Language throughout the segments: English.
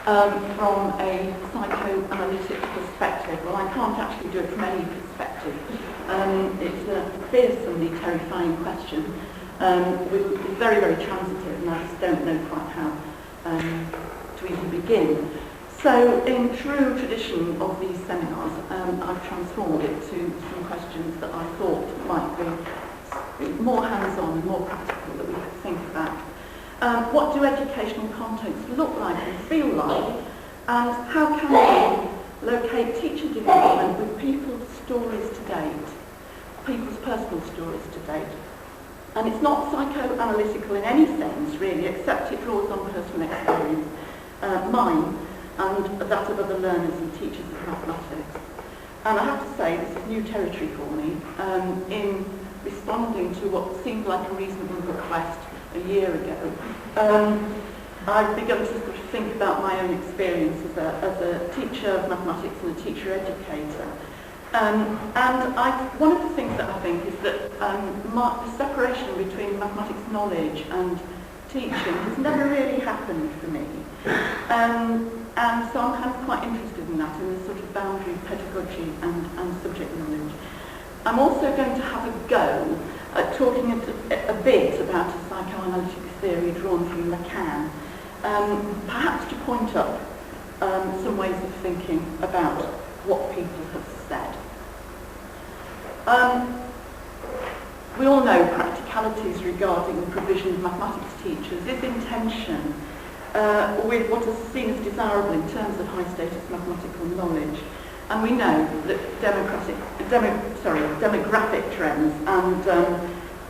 from a psychoanalytic perspective. Well, I can't actually do it from any perspective. It's a fearsomely terrifying question. It's very, very transitive, and I just don't know quite how to even begin. So, in true tradition of these seminars, I've transformed it to some questions that I thought might be more hands-on and more practical that we could think about. What do educational contexts look like and feel like, and how can we locate teacher development with people's stories to date, people's personal stories to date? And it's not psychoanalytical in any sense, really, except it draws on personal experience, mine, and that of other learners and teachers of mathematics. And I have to say, this is new territory for me. In responding to what seemed like a reasonable request a year ago, I've begun to sort of think about my own experience as a teacher of mathematics and a teacher educator. One of the things that I think is that the separation between mathematics knowledge and teaching has never really happened for me. And so I'm kind of quite interested in that, in the sort of boundary of pedagogy and subject knowledge. I'm also going to have a go at talking a bit about a psychoanalytic theory drawn from Lacan, perhaps to point up some ways of thinking about what people have said. We all know practicalities regarding the provision of mathematics teachers is in tension with what is seen as desirable in terms of high-status mathematical knowledge. And we know that demographic trends and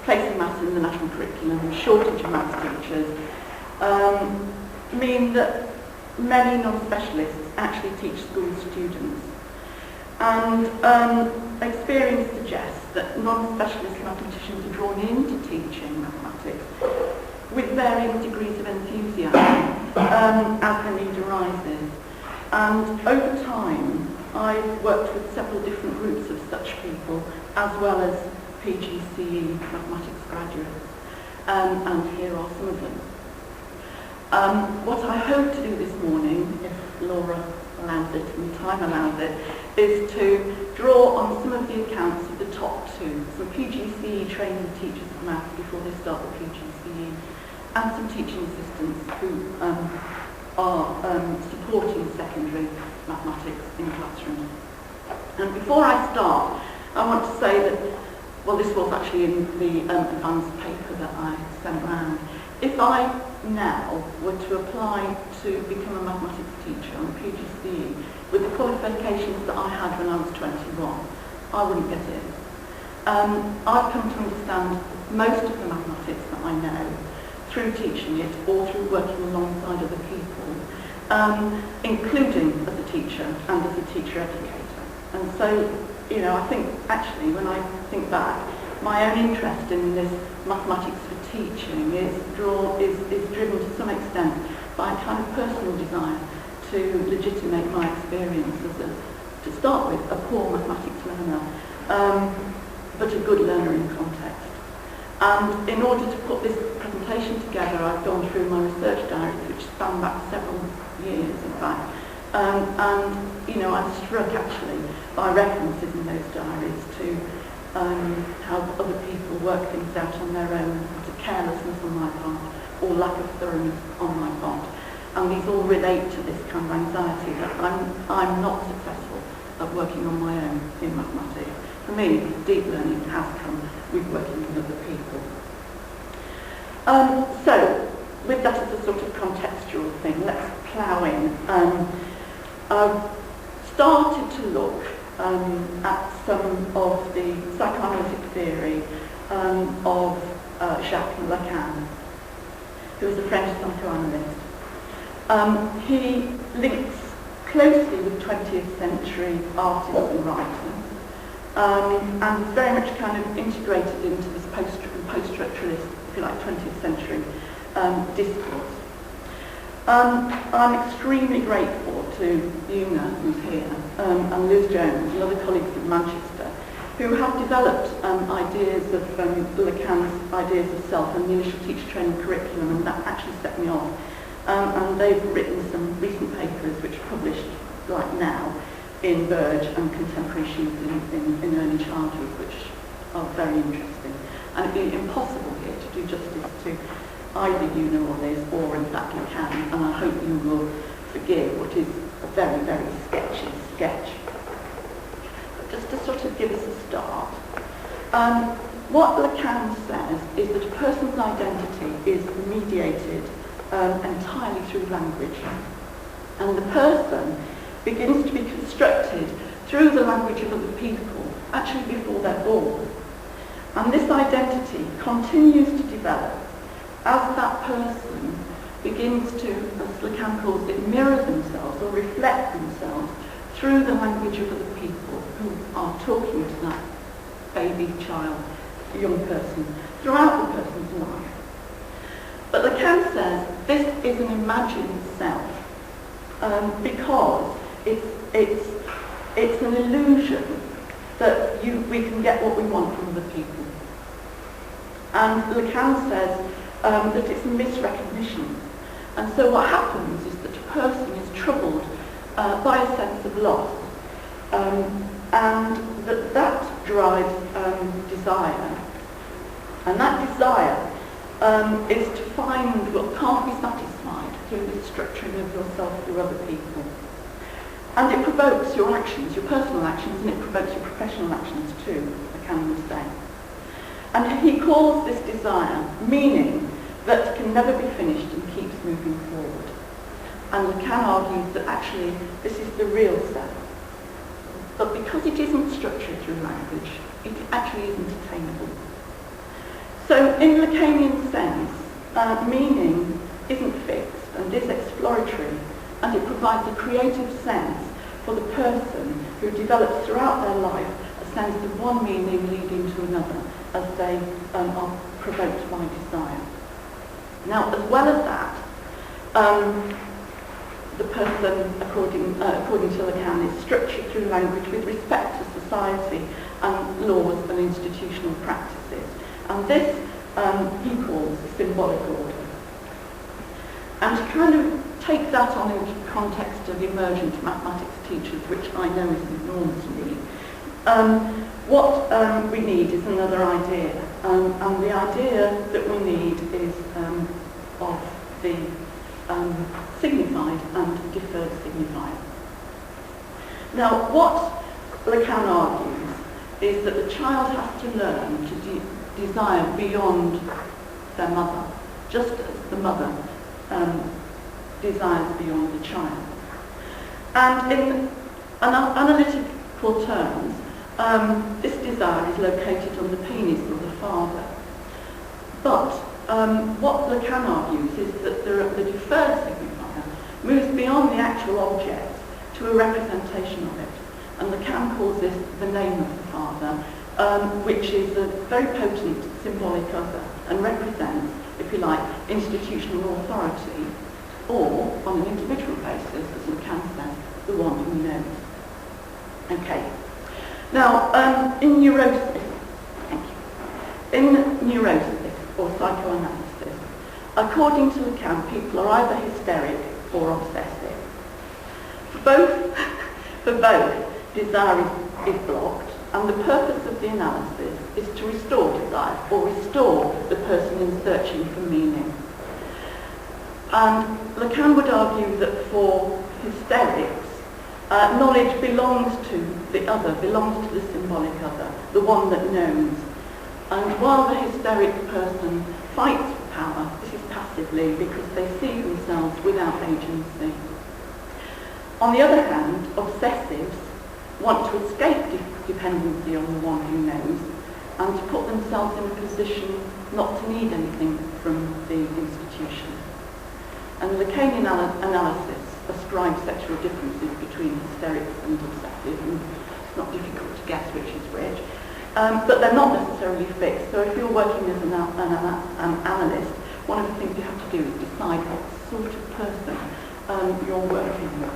placing maths in the national curriculum and shortage of maths teachers mean that many non-specialists actually teach school students. And experience suggests that non-specialist mathematicians are drawn into teaching mathematics with varying degrees of enthusiasm as the need arises. And over time, I've worked with several different groups of such people, as well as PGCE mathematics graduates, and here are some of them. What I hope to do this morning, if Laura allows it and time allows it, is to draw on some of the accounts of the top two, some PGCE trained teachers of maths before they start the PGCE, and some teaching assistants who are supporting secondary mathematics in classrooms. And before I start, I want to say that, well, this was actually in the advanced paper that I sent round. If I now were to apply to become a mathematics teacher on PGCE with the qualifications that I had when I was 21, I wouldn't get in. I've come to understand most of the mathematics that I know through teaching it or through working alongside other people, including as a teacher and as a teacher educator. And so, you know, I think actually when I think back, my own interest in this mathematics for teaching is driven to some extent by a kind of personal desire to legitimate my experience as to start with, a poor mathematics learner, but a good learner in context. And in order to put this presentation together, I've gone through my research diaries, which span back several years, in fact. And, you know, I'm struck actually by references in those diaries to how other people work things out on their own, to carelessness on my part, or lack of thoroughness on my part. And these all relate to this kind of anxiety that I'm not successful at working on my own in mathematics. For me, deep learning has come with working with other people. So, with that as a sort of contextual thing, let's plough in. I've started to look at some of the psychoanalytic theory of Jacques Lacan, who was a French psychoanalyst. He links closely with 20th century artists and writers, and is very much kind of integrated into this post-structuralist, if you like, 20th century discourse. I'm extremely grateful to Una, who's here, and Liz Jones and other colleagues from Manchester, who have developed ideas of Lacan's ideas of self and the initial teacher training curriculum, and that actually set me off. And they've written some recent papers right now in Burge and contemporary issues in early childhood, which are very interesting. And it'd be impossible here to do justice to either you know all this, or in fact you can, and I hope you will forgive what is a very, very sketchy sketch. But just to sort of give us a start, what Lacan says is that a person's identity is mediated entirely through language. And the person begins to be constructed through the language of other people, actually before they're born. And this identity continues to develop as that person begins to, as Lacan calls it, mirror themselves or reflect themselves through the language of other people who are talking to that baby, child, young person, throughout the person's life. But Lacan says this is an imagined self, because it's an illusion that we can get what we want from other people. And Lacan says that it's a misrecognition. And so what happens is that a person is troubled by a sense of loss, and that drives desire. And that desire is to find what can't be satisfied through the structuring of yourself through other people. And it provokes your actions, your personal actions, and it provokes your professional actions too, Lacan would say. And he calls this desire meaning that can never be finished and keeps moving forward. And Lacan argues that actually this is the real self. But because it isn't structured through language, it actually isn't attainable. So in Lacanian sense, meaning isn't fixed and is exploratory, and it provides a creative sense for the person who develops throughout their life a sense of one meaning leading to another as they are provoked by desire. Now, as well as that, the person, according to Lacan, is structured through language with respect to society and laws and institutional practices. And this he calls symbolic order. And to kind of take that on into the context of emergent mathematics teachers, which I know is an enormous need, what we need is another idea. And the idea that we need is of the signified and deferred signifier. Now, what Lacan argues is that the child has to learn to desire beyond their mother, just as the mother desires beyond the child. And in analytical terms, this desire is located on the penis of the father. But what Lacan argues is that the deferred signifier moves beyond the actual object to a representation of it. And Lacan calls this the name of the father, which is a very potent symbolic other and represents, if you like, institutional authority, or, on an individual basis, as Lacan says, the one who knows. Okay. Now, in neurosis, in neurosis or psychoanalysis, according to Lacan, people are either hysteric or obsessive. For both, desire is blocked, and the purpose of the analysis is to restore desire, or restore the person in searching for meaning. And Lacan would argue that for hysterics, knowledge belongs to the other, belongs to the symbolic other, the one that knows. And while the hysteric person fights for power, this is passively because they see themselves without agency. On the other hand, obsessives want to escape dependency on the one who knows and to put themselves in a position not to need anything from the institution. And Lacanian analysis ascribes sexual differences between hysterics and obsessive, and it's not difficult to guess which is which. But they're not necessarily fixed. So if you're working as an analyst, one of the things you have to do is decide what sort of person you're working with.